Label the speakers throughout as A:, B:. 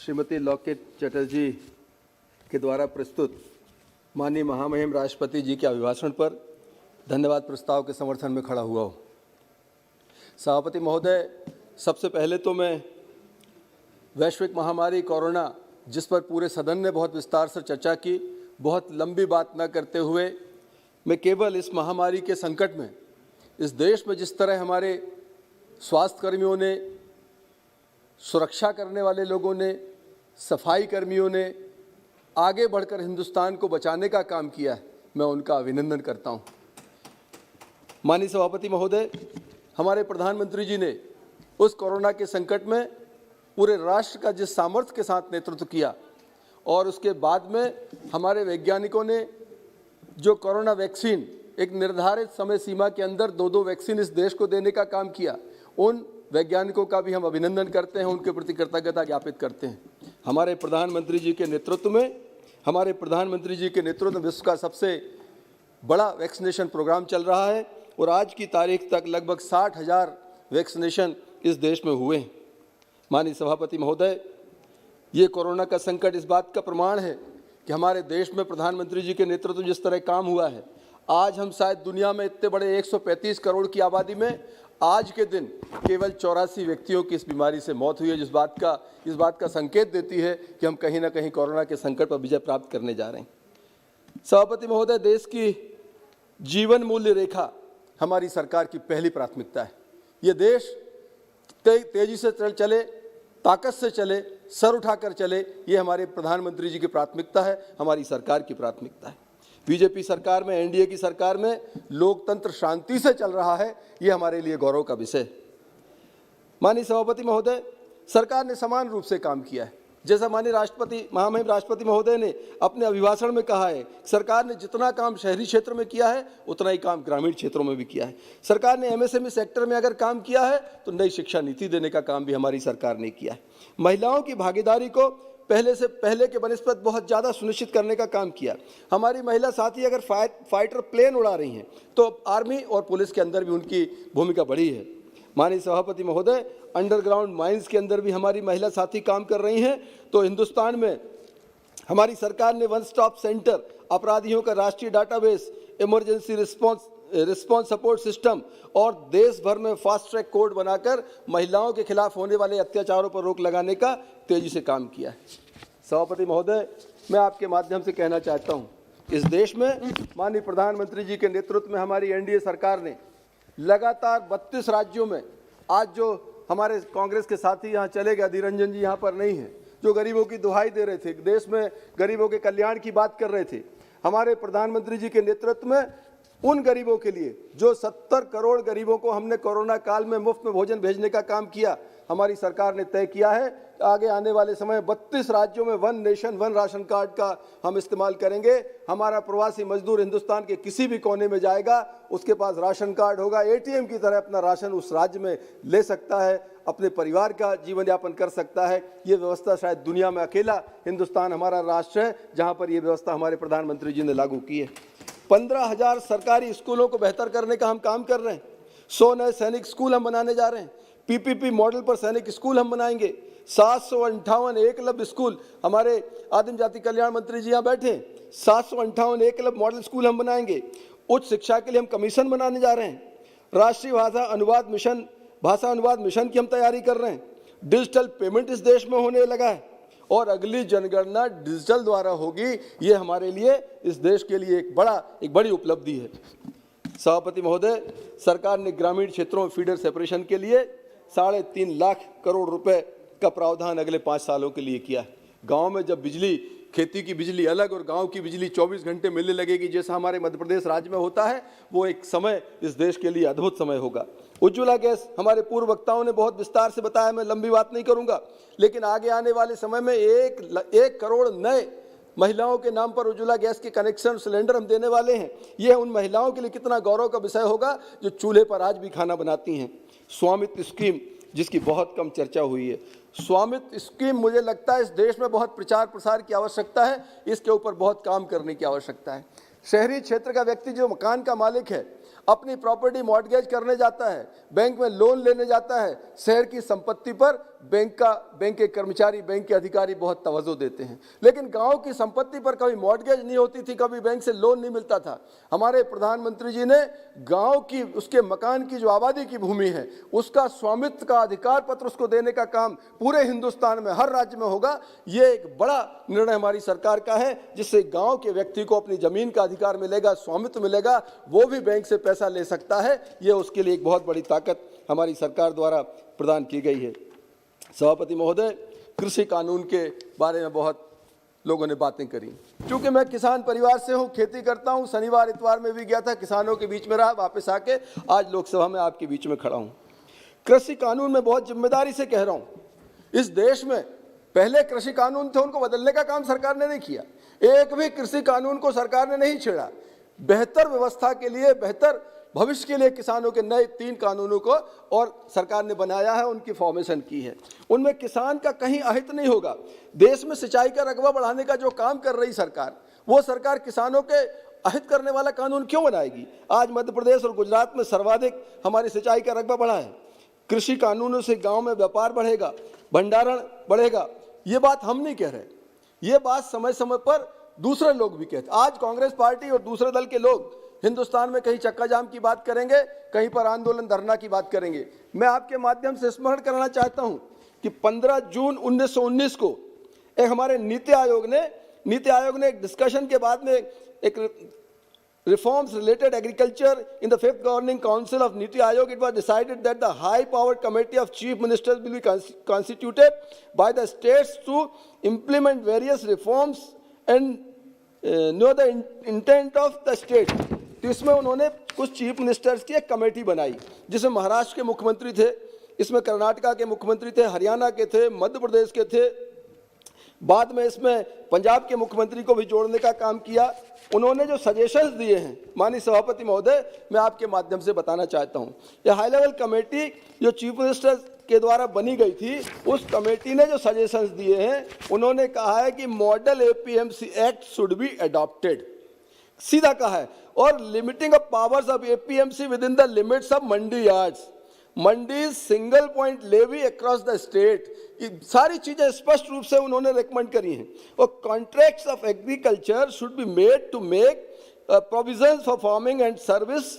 A: श्रीमती लॉकेट चटर्जी के द्वारा प्रस्तुत माननीय महामहिम राष्ट्रपति जी के अभिभाषण पर धन्यवाद प्रस्ताव के समर्थन में खड़ा हुआ हूँ। सभापति महोदय, सबसे पहले तो मैं वैश्विक महामारी कोरोना, जिस पर पूरे सदन ने बहुत विस्तार से चर्चा की, बहुत लंबी बात न करते हुए मैं केवल इस महामारी के संकट में इस देश में जिस तरह हमारे स्वास्थ्य कर्मियों ने, सुरक्षा करने वाले लोगों ने, सफाई कर्मियों ने आगे बढ़कर हिंदुस्तान को बचाने का काम किया है, मैं उनका अभिनंदन करता हूं। माननीय सभापति महोदय, हमारे प्रधानमंत्री जी ने उस कोरोना के संकट में पूरे राष्ट्र का जिस सामर्थ्य के साथ नेतृत्व किया और उसके बाद में हमारे वैज्ञानिकों ने जो कोरोना वैक्सीन एक निर्धारित समय सीमा के अंदर 2-2 वैक्सीन इस देश को देने का काम किया, उन वैज्ञानिकों का भी हम अभिनंदन करते हैं, उनके प्रति कृतज्ञता ज्ञापित करते हैं। हमारे प्रधानमंत्री जी के नेतृत्व में विश्व का सबसे बड़ा वैक्सीनेशन प्रोग्राम चल रहा है और आज की तारीख तक लगभग 60,000 वैक्सीनेशन इस देश में हुए हैं। माननीय सभापति महोदय, ये कोरोना का संकट इस बात का प्रमाण है कि हमारे देश में प्रधानमंत्री जी के नेतृत्व जिस तरह काम हुआ है, आज हम शायद दुनिया में इतने बड़े 135 करोड़ की आबादी में आज के दिन केवल 84 व्यक्तियों की इस बीमारी से मौत हुई है, इस बात का संकेत देती है कि हम कहीं ना कहीं कोरोना के संकट पर विजय प्राप्त करने जा रहे हैं। सभापति महोदय, देश की जीवन मूल्य रेखा हमारी सरकार की पहली प्राथमिकता है। ये देश तेजी से चले, ताकत से चले, सर उठाकर चले, ये हमारे प्रधानमंत्री जी की प्राथमिकता है, हमारी सरकार की प्राथमिकता है। बीजेपी सरकार में, एनडीए की सरकार में लोकतंत्र शांति से चल रहा है, ये हमारे लिए गौरव का विषय है। माननीय सभापति महोदय, सरकार ने समान रूप से काम किया है। जैसा माननीय महामहिम राष्ट्रपति महोदय ने अपने अभिभाषण में कहा है, सरकार ने जितना काम शहरी क्षेत्र में किया है उतना ही काम ग्रामीण क्षेत्रों में भी किया है। सरकार ने एमएसएमई सेक्टर में अगर काम किया है तो नई शिक्षा नीति देने का काम भी हमारी सरकार ने किया है। महिलाओं की भागीदारी को पहले के बनस्पत बहुत ज़्यादा सुनिश्चित करने का काम किया। हमारी महिला साथी अगर फाइटर प्लेन उड़ा रही हैं तो आर्मी और पुलिस के अंदर भी उनकी भूमिका बढ़ी है। माननीय सभापति महोदय, अंडरग्राउंड माइंस के अंदर भी हमारी महिला साथी काम कर रही हैं। तो हिंदुस्तान में हमारी सरकार ने वन स्टॉप सेंटर, अपराधियों का राष्ट्रीय database, emergency response support system और देश भर में फास्ट ट्रैक कोर्ट बनाकर महिलाओं के खिलाफ होने वाले अत्याचारों पर रोक लगाने का तेजी से काम किया है। सभापति महोदय, मैं आपके माध्यम से कहना चाहता हूं, इस देश में माननीय प्रधानमंत्री जी के नेतृत्व में हमारी एनडीए सरकार ने लगातार 32 राज्यों में, आज जो हमारे कांग्रेस के साथी यहाँ चले गए, अधीर रंजन जी यहाँ पर नहीं है, जो गरीबों की दुहाई दे रहे थे, देश में गरीबों के कल्याण की बात कर रहे थे, हमारे प्रधानमंत्री जी के नेतृत्व में उन गरीबों के लिए, जो 70 करोड़ गरीबों को हमने कोरोना काल में मुफ्त में भोजन भेजने का काम किया, हमारी सरकार ने तय किया है आगे आने वाले समय 32 राज्यों में one nation one ration card का हम इस्तेमाल करेंगे। हमारा प्रवासी मजदूर हिंदुस्तान के किसी भी कोने में जाएगा, उसके पास राशन कार्ड होगा, एटीएम की तरह अपना राशन उस राज्य में ले सकता है, अपने परिवार का जीवन यापन कर सकता है। ये व्यवस्था शायद दुनिया में अकेला हिंदुस्तान हमारा राष्ट्र है जहाँ पर ये व्यवस्था हमारे प्रधानमंत्री जी ने लागू की है। 15,000 सरकारी स्कूलों को बेहतर करने का हम काम कर रहे हैं। 100 नए सैनिक स्कूल हम बनाने जा रहे हैं। पीपीपी मॉडल पर सैनिक स्कूल हम बनाएंगे। 758 एकलव्य स्कूल, हमारे आदिम जाति कल्याण मंत्री जी यहाँ बैठे, 758 एकलव्य मॉडल स्कूल हम बनाएंगे। उच्च शिक्षा के लिए हम कमीशन बनाने जा रहे हैं। राष्ट्रीय भाषा अनुवाद मिशन की हम तैयारी कर रहे हैं। डिजिटल पेमेंट इस देश में होने लगा है और अगली जनगणना डिजिटल द्वारा होगी। ये हमारे लिए, इस देश के लिए एक बड़ी उपलब्धि है। सभापति महोदय, सरकार ने ग्रामीण क्षेत्रों में फीडर सेपरेशन के लिए 3.5 लाख करोड़ रुपए का प्रावधान अगले 5 सालों के लिए किया है। गांव में जब बिजली, खेती की बिजली अलग और गांव की बिजली 24 घंटे मिलने लगेगी, जैसा हमारे मध्य प्रदेश राज्य में होता है, वो एक समय इस देश के लिए अद्भुत समय होगा। उज्ज्वला गैस, हमारे पूर्व वक्ताओं ने बहुत विस्तार से बताया, मैं लंबी बात नहीं करूंगा, लेकिन आगे आने वाले समय में 1 करोड़ नए महिलाओं के नाम पर उज्ज्वला गैस के कनेक्शन सिलेंडर हम देने वाले हैं। यह उन महिलाओं के लिए कितना गौरव का विषय होगा जो चूल्हे पर आज भी खाना बनाती हैं। स्वामित्व स्कीम, जिसकी बहुत कम चर्चा हुई है, स्वामित्व स्कीम मुझे लगता है इस देश में बहुत प्रचार प्रसार की आवश्यकता है, इसके ऊपर बहुत काम करने की आवश्यकता है। शहरी क्षेत्र का व्यक्ति जो मकान का मालिक है, अपनी प्रॉपर्टी मॉर्टगेज करने जाता है, बैंक में लोन लेने जाता है, शहर की संपत्ति पर बैंक के कर्मचारी, बैंक के अधिकारी बहुत तवज्जो देते हैं, लेकिन गांव की संपत्ति पर कभी मॉर्टगेज नहीं होती थी, कभी बैंक से लोन नहीं मिलता था। हमारे प्रधानमंत्री जी ने गांव की, उसके मकान की जो आबादी की भूमि है, उसका स्वामित्व का अधिकार पत्र उसको देने का काम पूरे हिंदुस्तान में हर राज्य में होगा। ये एक बड़ा निर्णय हमारी सरकार का है, जिससे गाँव के व्यक्ति को अपनी जमीन का अधिकार मिलेगा, स्वामित्व मिलेगा, वो भी बैंक से पैसा ले सकता है। ये उसके लिए एक बहुत बड़ी ताकत हमारी सरकार द्वारा प्रदान की गई है। सभापति महोदय, कृषि कानून के बारे में बहुत लोगों ने बातें करी। क्योंकि मैं किसान परिवार से हूं, खेती करता हूं, शनिवार इतवार में भी गया था, किसानों के बीच में रहा, वापस आके आज लोकसभा में आपके बीच में खड़ा हूं। कृषि कानून में बहुत जिम्मेदारी से कह रहा हूं, इस देश में पहले कृषि कानून थे, उनको बदलने का काम सरकार ने नहीं किया। एक भी कृषि कानून को सरकार ने नहीं छेड़ा। बेहतर व्यवस्था के लिए, बेहतर भविष्य के लिए किसानों के नए 3 कानूनों को और सरकार ने बनाया है, उनकी फॉर्मेशन की है। उनमें किसान का कहीं अहित नहीं होगा। देश में सिंचाई का रकबा बढ़ाने का जो काम कर रही सरकार, वो सरकार किसानों के अहित करने वाला कानून क्यों बनाएगी? आज मध्य प्रदेश और गुजरात में सर्वाधिक हमारी सिंचाई का रकबा बढ़ा है। कृषि कानूनों से गाँव में व्यापार बढ़ेगा, भंडारण बढ़ेगा। ये बात हम नहीं कह रहे, ये बात समय समय पर दूसरे लोग भी कहते। आज कांग्रेस पार्टी और दूसरे दल के लोग हिंदुस्तान में कहीं चक्का जाम की बात करेंगे, कहीं पर आंदोलन धरना की बात करेंगे। मैं आपके माध्यम से स्मरण कराना चाहता हूं कि 15 जून 1919 को एक हमारे नीति आयोग ने एक डिस्कशन के बाद में एक reforms related agriculture in the 5th governing council of NITI Aayog, it was decided that the high powered committee of chief ministers will be constituted by the states to implement various reforms and know the intent of the state. तो इसमें उन्होंने कुछ chief ministers की एक committee बनाई, जिसमें महाराष्ट्र के मुख्यमंत्री थे, इसमें कर्नाटका के मुख्यमंत्री थे, हरियाणा के थे, मध्य प्रदेश के थे। बाद में इसमें पंजाब के मुख्यमंत्री को भी जोड़ने का काम किया। उन्होंने जो सजेशंस दिए हैं, माननीय सभापति महोदय, मैं आपके माध्यम से बताना चाहता हूं। यह हाई लेवल कमेटी जो चीफ मिनिस्टर के द्वारा बनी गई थी, उस कमेटी ने जो सजेशंस दिए हैं, उन्होंने कहा है कि model APMC act should be adopted, सीधा कहा है, और limiting of powers of APMC within the limits of mandi yards, mandi single point levy across the state. ये सारी चीजें स्पष्ट रूप से उन्होंने रेकमेंड करी हैं। और contracts of agriculture should be made to make provisions for farming and service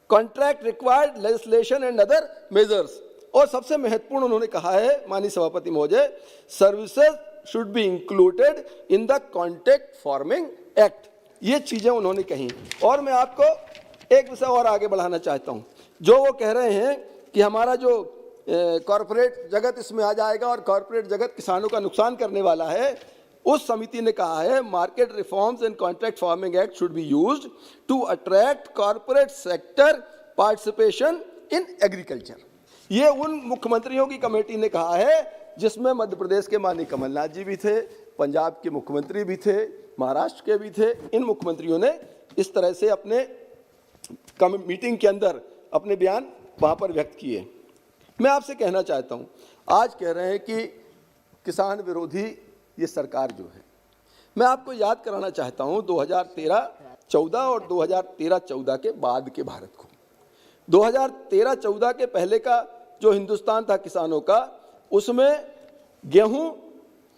A: contract required legislation and other measures. और सबसे महत्वपूर्ण उन्होंने कहा है, माननीय सभापति महोदय, services should be included in the contract farming act. ये चीजें उन्होंने कही। और मैं आपको एक विषय और आगे बढ़ाना चाहता हूं, जो वो कह रहे हैं कि हमारा जो कॉरपोरेट जगत इसमें आ जाएगा और कॉरपोरेट जगत किसानों का नुकसान करने वाला है। उस समिति ने कहा है, market reforms and contract farming act should be used to attract corporate sector participation in agriculture. ये उन मुख्यमंत्रियों की कमेटी ने कहा है जिसमें मध्य प्रदेश के माननीय कमलनाथ जी भी थे, पंजाब के मुख्यमंत्री भी थे, महाराष्ट्र के भी थे। इन मुख्यमंत्रियों ने इस तरह से अपने मीटिंग के अंदर अपने बयान वहां पर व्यक्त किए। मैं आपसे कहना चाहता हूं, आज कह रहे हैं कि किसान विरोधी ये सरकार जो है, मैं आपको याद कराना चाहता हूं 2013-14 और 2013-14 के बाद के भारत को। 2013-14 के पहले का जो हिंदुस्तान था किसानों का, उसमें गेहूं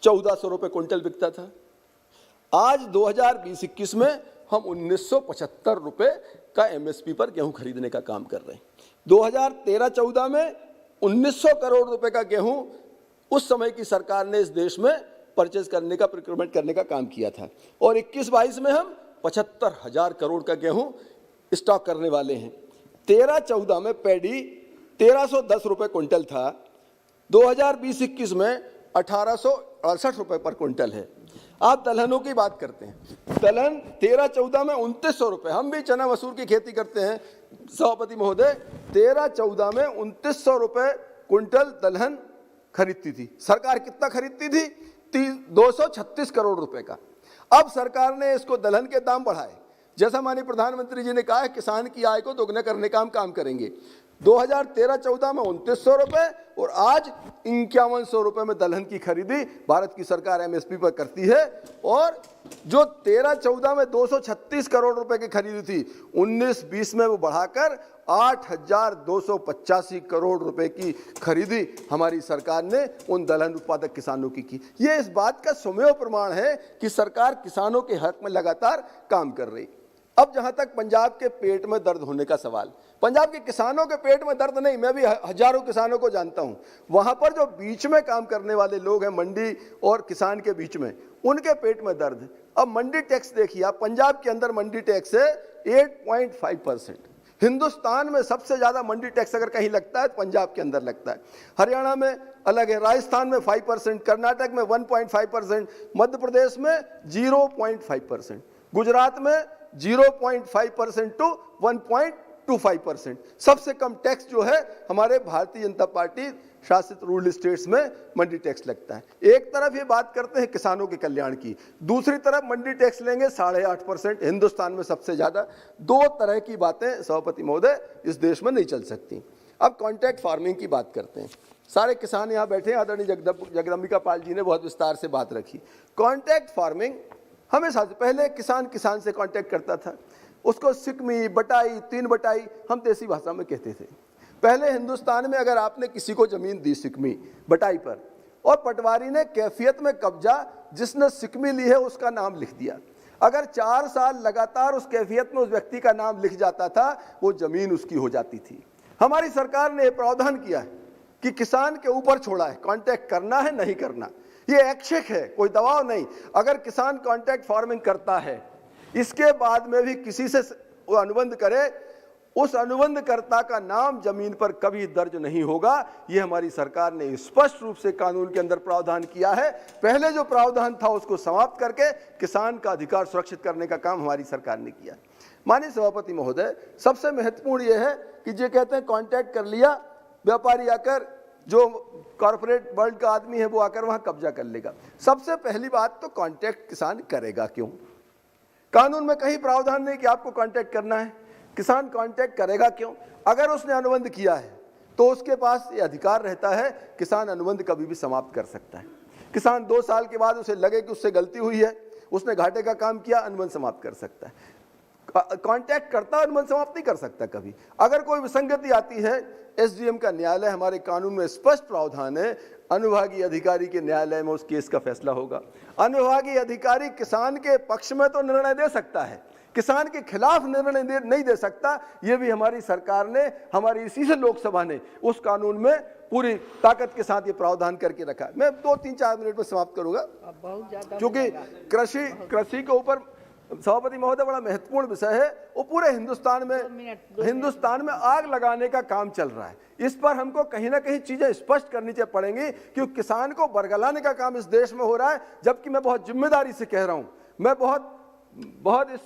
A: 1400 रुपये क्विंटल बिकता था। आज 2020-21 में हम 1975 रुपये का एमएसपी पर गेहूं खरीदने का काम कर रहे हैं। 2013-14 में 1900 करोड़ रुपए का गेहूं उस समय की सरकार ने इस देश में परचेज करने का, प्रोक्योरमेंट करने का काम किया था। और 21-22 में हम 75,000 करोड़ का गेहूं स्टॉक करने वाले हैं। 13-14 में पैडी 1310 रुपये क्विंटल था, 2020-21 में 1868 रुपये पर क्विंटल है। आप दलहनों की बात करते हैं, दलहन 13-14 में 2900 रुपये। हम भी चना मसूर की खेती करते हैं सभापति महोदय। 13-14 में 2900 रुपये क्विंटल दलहन खरीदती थी सरकार। कितना खरीदती थी? 236 करोड़ रुपए का। अब सरकार ने इसको दलहन के दाम बढ़ाए। जैसा माननीय प्रधानमंत्री जी ने कहा है, किसान की आय को दोगुना करने का हम काम करेंगे। 2013-14 में 2900 रुपए और आज 5100 रुपए में दलहन की खरीदी भारत की सरकार एमएसपी पर करती है। और जो 13-14 में 236 करोड़ रुपए की खरीदी थी, 19-20 में वो बढ़ाकर 8,285 करोड़ रुपए की खरीदी हमारी सरकार ने उन दलहन उत्पादक किसानों की। ये इस बात का सुमेव प्रमाण है कि सरकार किसानों के हक में लगातार काम कर रही। अब जहां तक पंजाब के पेट में दर्द होने का सवाल, पंजाब के किसानों के पेट में दर्द नहीं, मैं भी हजारों किसानों को जानता हूं, वहां पर जो बीच में काम करने वाले लोग हैं, मंडी और किसान के बीच में, उनके पेट में दर्द। अब मंडी टैक्स देखिए आप, पंजाब के अंदर मंडी टैक्स है 8.5%। हिंदुस्तान में सबसे ज्यादा मंडी टैक्स अगर कहीं लगता है तो पंजाब के अंदर लगता है। हरियाणा में अलग है, राजस्थान में 5%, कर्नाटक में 1.5%, मध्य प्रदेश में 0.5%, गुजरात में 0.5% टू 1.25%। सबसे कम टैक्स जो है हमारे भारतीय जनता पार्टी शासित रूरल स्टेट्स में मंडी टैक्स लगता है। एक तरफ ये बात करते हैं किसानों के कल्याण की, दूसरी तरफ मंडी टैक्स लेंगे 8.5%, हिंदुस्तान में सबसे ज्यादा। दो तरह की बातें सभापति महोदय इस देश में नहीं चल सकती। अब कॉन्ट्रैक्ट फार्मिंग की बात करते हैं। सारे किसान यहाँ बैठे हैं, आदरणीय जगदम्बिका पाल जी ने बहुत विस्तार से बात रखी। कॉन्ट्रैक्ट फार्मिंग हमेशा से पहले किसान से कांटेक्ट करता था, उसको सिकमी, बटाई, 3 बटाई हम देसी भाषा में कहते थे। पहले हिंदुस्तान में अगर आपने किसी को जमीन दी सिकमी बटाई पर और पटवारी ने कैफियत में कब्जा, जिसने सिकमी ली है उसका नाम लिख दिया, अगर 4 साल लगातार उस कैफियत में उस व्यक्ति का नाम लिख जाता था, वो जमीन उसकी हो जाती थी। हमारी सरकार ने यह प्रावधान किया है कि किसान के ऊपर छोड़ा है, कांटेक्ट करना है नहीं करना, ये ऐच्छिक है, कोई दबाव नहीं। अगर किसान कॉन्ट्रैक्ट फार्मिंग करता है, इसके बाद में भी किसी से अनुबंध करे, उस अनुबंधकर्ता का नाम जमीन पर कभी दर्ज नहीं होगा। ये हमारी सरकार ने स्पष्ट रूप से कानून के अंदर प्रावधान किया है। पहले जो प्रावधान था उसको समाप्त करके किसान का अधिकार सुरक्षित करने का काम हमारी सरकार ने किया। माननीय सभापति महोदय, सबसे महत्वपूर्ण यह है कि जो कहते हैं कॉन्ट्रैक्ट कर लिया, व्यापारी आकर, जो कॉर्पोरेट वर्ल्ड का आदमी है वो आकर वहां कब्जा कर लेगा। सबसे पहली बात तो कॉन्ट्रैक्ट किसान करेगा क्यों? कानून में कहीं प्रावधान नहीं कि आपको कॉन्ट्रैक्ट करना है। किसान कॉन्ट्रैक्ट करेगा क्यों? अगर उसने अनुबंध किया है तो उसके पास ये अधिकार रहता है, किसान अनुबंध कभी भी समाप्त कर सकता है। किसान 2 साल के बाद उसे लगे कि उससे गलती हुई है, उसने घाटे का काम किया, अनुबंध समाप्त कर सकता है। कॉन्टैक्ट करता है, अनुबंध समाप्त नहीं कर सकता कभी। अगर कोई विसंगति आती है, एसडीएम का न्यायालय, हमारे कानून में स्पष्ट प्रावधान है, अनुभागीय अधिकारी के न्यायालय में उस केस का फैसला होगा। अनुभागीय अधिकारी किसान के पक्ष में तो निर्णय दे सकता है, किसान के खिलाफ निर्णय नहीं दे सकता। ये भी हमारी सरकार ने, हमारी इसी से लोकसभा ने उस कानून में पूरी ताकत के साथ ये प्रावधान करके रखा है। मैं 2-3-4 मिनट में समाप्त करूंगा, क्योंकि कृषि के ऊपर सभापति महोदय बड़ा महत्वपूर्ण विषय है। वो पूरे हिंदुस्तान में आग लगाने का काम चल रहा है। इस पर हमको कहीं ना कहीं चीजें स्पष्ट करनी चाहिए पड़ेंगी, क्योंकि किसान को बरगलाने का काम इस देश में हो रहा है। जबकि मैं बहुत जिम्मेदारी से कह रहा हूं, मैं बहुत इस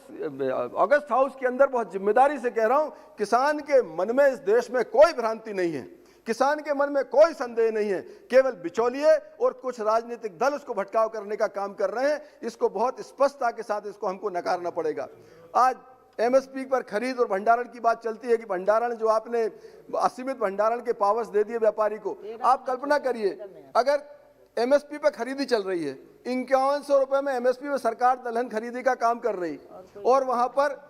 A: अगस्त हाउस के अंदर बहुत जिम्मेदारी से कह रहा हूं, किसान के मन में इस देश में कोई भ्रांति नहीं है, किसान के मन में कोई संदेह नहीं है। केवल बिचौलिए और कुछ राजनीतिक दल उसको भटकाव करने का काम कर रहे हैं। इसको बहुत स्पष्टता के साथ इसको हमको नकारना पड़ेगा। आज एमएसपी पर खरीद और भंडारण की बात चलती है कि भंडारण जो आपने असीमित भंडारण के पावर्स दे दिए व्यापारी को। आप कल्पना करिए, अगर एमएसपी पर खरीदी चल रही है, 5100 रुपए में एमएसपी में सरकार दलहन खरीदी का काम कर रही, और वहां पर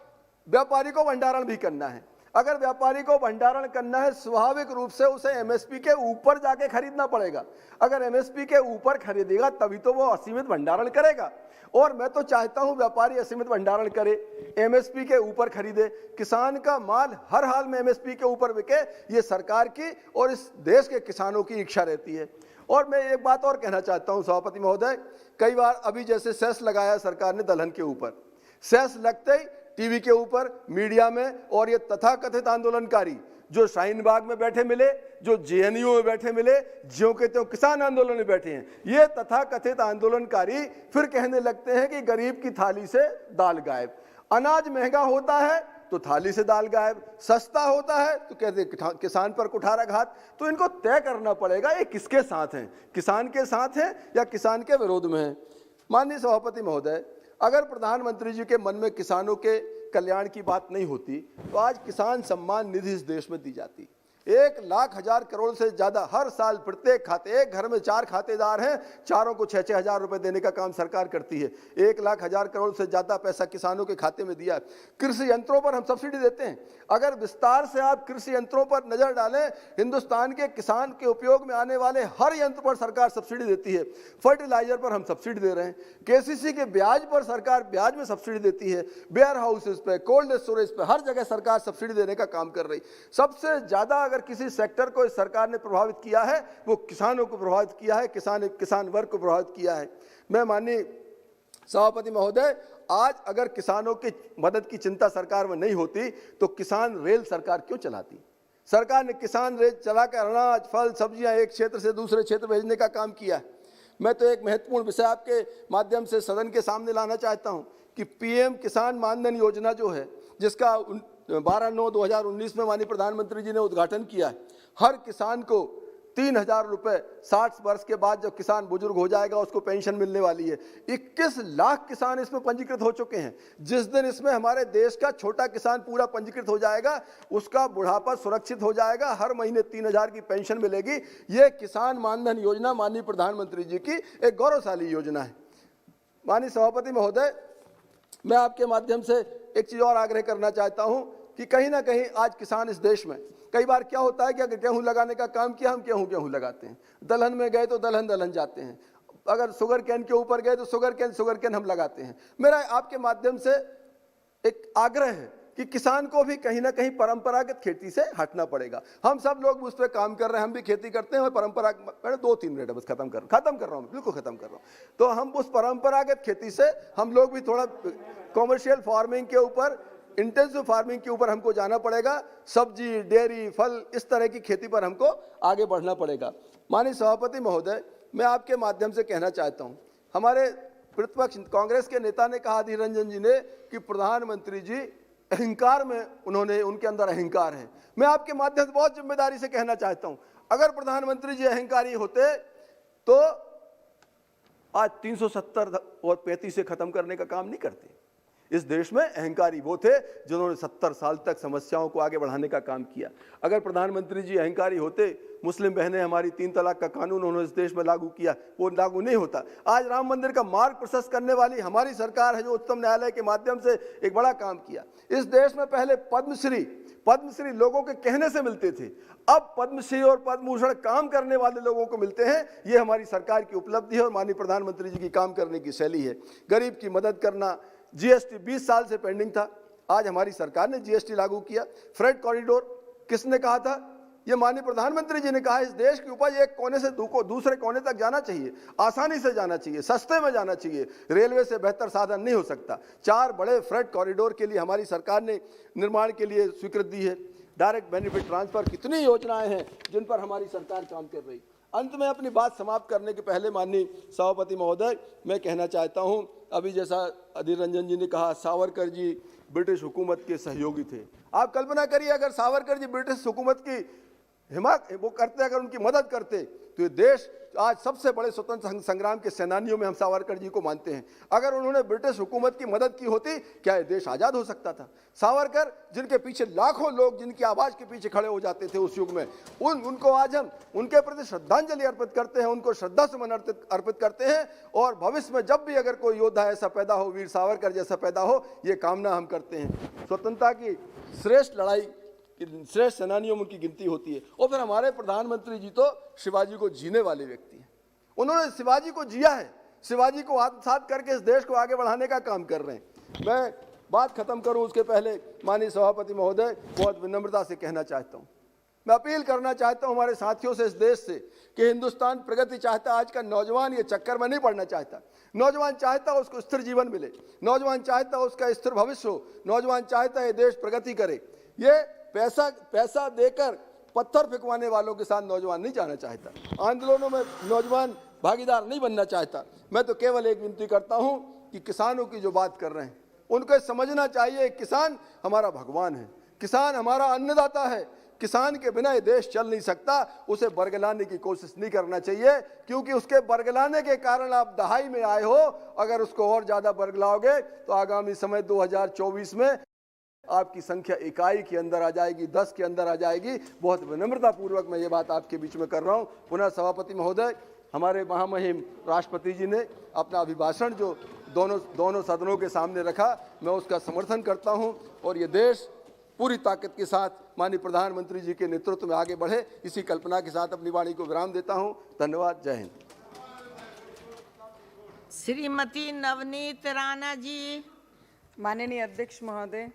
A: व्यापारी को भंडारण भी करना है। अगर व्यापारी को भंडारण करना है, स्वाभाविक रूप से उसे एमएसपी के ऊपर जाके खरीदना पड़ेगा। अगर एमएसपी के ऊपर खरीदेगा तभी तो वो असीमित भंडारण करेगा। और मैं तो चाहता हूं व्यापारी असीमित भंडारण करे, एमएसपी के ऊपर खरीदे, किसान का माल हर हाल में एमएसपी के ऊपर बिके। ये सरकार की और इस देश के किसानों की इच्छा रहती है। और मैं एक बात और कहना चाहता हूं सभापति महोदय, कई बार अभी जैसे सेस लगाया सरकार ने दलहन के ऊपर, सेस लगते ही टीवी के ऊपर, मीडिया में, और ये तथाकथित आंदोलनकारी जो शाहीन बाग में बैठे मिले, जो जेएनयू में बैठे मिले, ज्यों के त्यों किसान आंदोलन में बैठे हैं, ये तथाकथित आंदोलनकारी फिर कहने लगते हैं कि गरीब की थाली से दाल गायब। अनाज महंगा होता है तो थाली से दाल गायब, सस्ता होता है तो कहते किसान पर कुठाराघात। तो इनको तय करना पड़ेगा ये किसके साथ हैं, किसान के साथ हैं या किसान के विरोध में हैं। माननीय सभापति महोदय, अगर प्रधानमंत्री जी के मन में किसानों के कल्याण की बात नहीं होती तो आज किसान सम्मान निधि इस देश में दी जाती। 1,00,000 करोड़ से ज्यादा हर साल प्रत्येक खाते, एक घर में 4 खातेदार हैं, चारों को 6-6 हजार रुपए देने का काम सरकार करती है। 1,00,000 करोड़ से ज्यादा पैसा किसानों के खाते में दिया। कृषि यंत्रों पर हम सब्सिडी देते हैं। अगर विस्तार से आप कृषि यंत्रों पर नजर डालें, हिंदुस्तान के किसान के उपयोग में आने वाले हर यंत्र पर सरकार सब्सिडी देती है। फर्टिलाइजर पर हम सब्सिडी दे रहे हैं, केसीसी के ब्याज पर सरकार ब्याज में सब्सिडी देती है, वेयर हाउसेस पे, कोल्ड स्टोरेज पे, हर जगह सरकार सब्सिडी देने का काम कर रही। सबसे ज्यादा अगर किसी सेक्टर को इस सरकार ने प्रभावित किया है वो किसानों को प्रभावित किया है, किसान वर्ग को प्रभावित किया है। मैं माननीय सभापति महोदय, आज अगर किसानों की मदद की चिंता सरकार में नहीं होती तो किसान रेल सरकार क्यों चलाती? सरकार ने किसान रेल चलाकर अनाज, फल, सब्जियां एक क्षेत्र से दूसरे क्षेत्र भेजने का काम किया है। मैं तो एक महत्वपूर्ण विषय आपके माध्यम से सदन के सामने लाना चाहता हूं कि पीएम किसान मानधन योजना जो है, जिसका 12/9/2019 में माननीय प्रधानमंत्री जी ने उद्घाटन किया है, हर किसान को 3,000 रुपए 60 वर्ष के बाद जब किसान बुजुर्ग हो जाएगा उसको पेंशन मिलने वाली है। 21 लाख किसान इसमें पंजीकृत हो चुके हैं। जिस दिन इसमें हमारे देश का छोटा किसान पूरा पंजीकृत हो जाएगा उसका बुढ़ापा सुरक्षित हो जाएगा, हर महीने 3,000 की पेंशन मिलेगी। ये किसान मानधन योजना माननीय प्रधानमंत्री जी की एक गौरवशाली योजना है। माननीय सभापति महोदय, मैं आपके माध्यम से एक चीज और आग्रह करना चाहता हूं कि कहीं ना कहीं आज किसान इस देश में, कई बार क्या होता है कि अगर गेहूं लगाने का काम किया, हम गेहूं लगाते हैं, दलहन में गए तो दलहन जाते हैं, अगर शुगर कैन के ऊपर गए तो शुगर कैन हम लगाते हैं। मेरा आपके माध्यम से एक आग्रह है कि किसान को भी कहीं ना कहीं परंपरागत खेती से हटना पड़ेगा। हम सब लोग उस पर काम कर रहे हैं, हम भी खेती करते हैं और परंपरागत 2-3 मिनट बस खत्म कर रहा हूँ, बिल्कुल खत्म कर रहा हूँ। तो हम उस परंपरागत खेती से हम लोग भी थोड़ा कॉमर्शियल फार्मिंग के ऊपर, इंटेंसिव फार्मिंग के ऊपर हमको जाना पड़ेगा। सब्जी, डेयरी, फल, इस तरह की खेती पर हमको आगे बढ़ना पड़ेगा। माननीय सभापति महोदय, मैं आपके माध्यम से कहना चाहता हूं, हमारे प्रतिपक्ष कांग्रेस के नेता ने कहा, अधीर रंजन जी ने, कि प्रधानमंत्री जी अहंकार में उनके अंदर अहंकार है। मैं आपके माध्यम से बहुत जिम्मेदारी से कहना चाहता हूं, अगर प्रधानमंत्री जी अहंकारी होते तो आज 370 और 35 से खत्म करने का काम नहीं करते। इस देश में अहंकारी वो थे जिन्होंने 70 साल तक समस्याओं को आगे बढ़ाने का काम किया। अगर प्रधानमंत्री जी अहंकारी होते, मुस्लिम बहनें हमारी 3 तलाक का कानून उन्होंने इस देश में लागू किया, वो लागू नहीं होता। आज राम मंदिर का मार्ग प्रशस्त करने वाली हमारी सरकार है जो उच्चतम न्यायालय के माध्यम से एक बड़ा काम किया। इस देश में पहले पद्मश्री लोगों के कहने से मिलते थे, अब पद्मश्री और पद्म भूषण काम करने वाले लोगों को मिलते हैं। ये हमारी सरकार की उपलब्धि है और माननीय प्रधानमंत्री जी की काम करने की शैली है। गरीब की मदद करना, जीएसटी 20 साल से पेंडिंग था, आज हमारी सरकार ने जीएसटी लागू किया। फ्रेट कॉरिडोर किसने कहा था? ये माननीय प्रधानमंत्री जी ने कहा। इस देश की उपज एक कोने से दूसरे कोने तक जाना चाहिए, आसानी से जाना चाहिए, सस्ते में जाना चाहिए। रेलवे से बेहतर साधन नहीं हो सकता। 4 बड़े फ्रेट कॉरिडोर के लिए हमारी सरकार ने निर्माण के लिए स्वीकृति दी है। डायरेक्ट बेनिफिट ट्रांसफर, कितनी योजनाएं हैं जिन पर हमारी सरकार काम कर रही। अंत में अपनी बात समाप्त करने के पहले माननीय सभापति महोदय, मैं कहना चाहता हूं, अभी जैसा अधीर रंजन जी ने कहा, सावरकर जी ब्रिटिश हुकूमत के सहयोगी थे। आप कल्पना करिए अगर सावरकर जी ब्रिटिश हुकूमत की हिमायत वो करते, अगर उनकी मदद करते, तो ये देश आज सबसे बड़े स्वतंत्र संग्राम के सेनानियों में हम सावरकर जी को मानते हैं। अगर उन्होंने ब्रिटिश हुकूमत की मदद की होती, क्या ये देश आज़ाद हो सकता था? सावरकर, जिनके पीछे लाखों लोग, जिनकी आवाज़ के पीछे खड़े हो जाते थे उस युग में, उनको आज हम उनके प्रति श्रद्धांजलि अर्पित करते हैं, उनको श्रद्धा सुमन अर्पित करते हैं। और भविष्य में जब भी अगर कोई योद्धा ऐसा पैदा हो, वीर सावरकर जैसा पैदा हो, ये कामना हम करते हैं। स्वतंत्रता की श्रेष्ठ लड़ाई, श्रेष्ठ सेनानियों की गिनती होती है। और फिर हमारे प्रधानमंत्री जी तो शिवाजी को जीने वाले व्यक्ति हैं। उन्होंने शिवाजी को जिया है, शिवाजी को आत्मसात करके इस देश को आगे बढ़ाने का काम कर रहे हैं। मैं बात खत्म करूं उसके पहले माननीय सभापति महोदय, बहुत विनम्रता से कहना चाहता हूं, मैं अपील करना चाहता हूं हमारे साथियों से इस देश से कि हिंदुस्तान प्रगति चाहता है। आज का नौजवान ये चक्कर में नहीं पड़ना चाहता। नौजवान चाहता है उसको स्थिर जीवन मिले, नौजवान चाहता है उसका स्थिर भविष्य हो, नौजवान चाहता है देश प्रगति करे। ये पैसा देकर पत्थर फेंकवाने वालों के साथ नौजवान नहीं जाना चाहता। आंदोलनों में नौजवान भागीदार नहीं बनना चाहता। मैं तो केवल एक विनती करता हूं कि किसानों की जो बात कर रहे हैं उनको समझना चाहिए, किसान हमारा भगवान है, किसान हमारा अन्नदाता है। किसान के बिना ये देश चल नहीं सकता। उसे बरगलाने की कोशिश नहीं करना चाहिए, क्योंकि उसके बरगलाने के कारण आप दहाई में आए हो। अगर उसको और ज्यादा बरगलाओगे तो आगामी समय 2024 में आपकी संख्या इकाई के अंदर आ जाएगी, 10 के अंदर आ जाएगी। बहुत विनम्रता पूर्वक मैं ये बात आपके बीच में कर रहा हूँ। पुनः सभापति महोदय, हमारे महामहिम राष्ट्रपति जी ने अपना अभिभाषण जो दोनों सदनों के सामने रखा, मैं उसका समर्थन करता हूँ और ये देश पूरी ताकत के साथ माननीय प्रधानमंत्री जी के नेतृत्व में आगे बढ़े, इसी कल्पना के साथ अपनी वाणी को विराम देता हूँ। धन्यवाद। जय हिंद।
B: श्रीमती नवनीत राणा जी।
C: माननीय अध्यक्ष महोदय,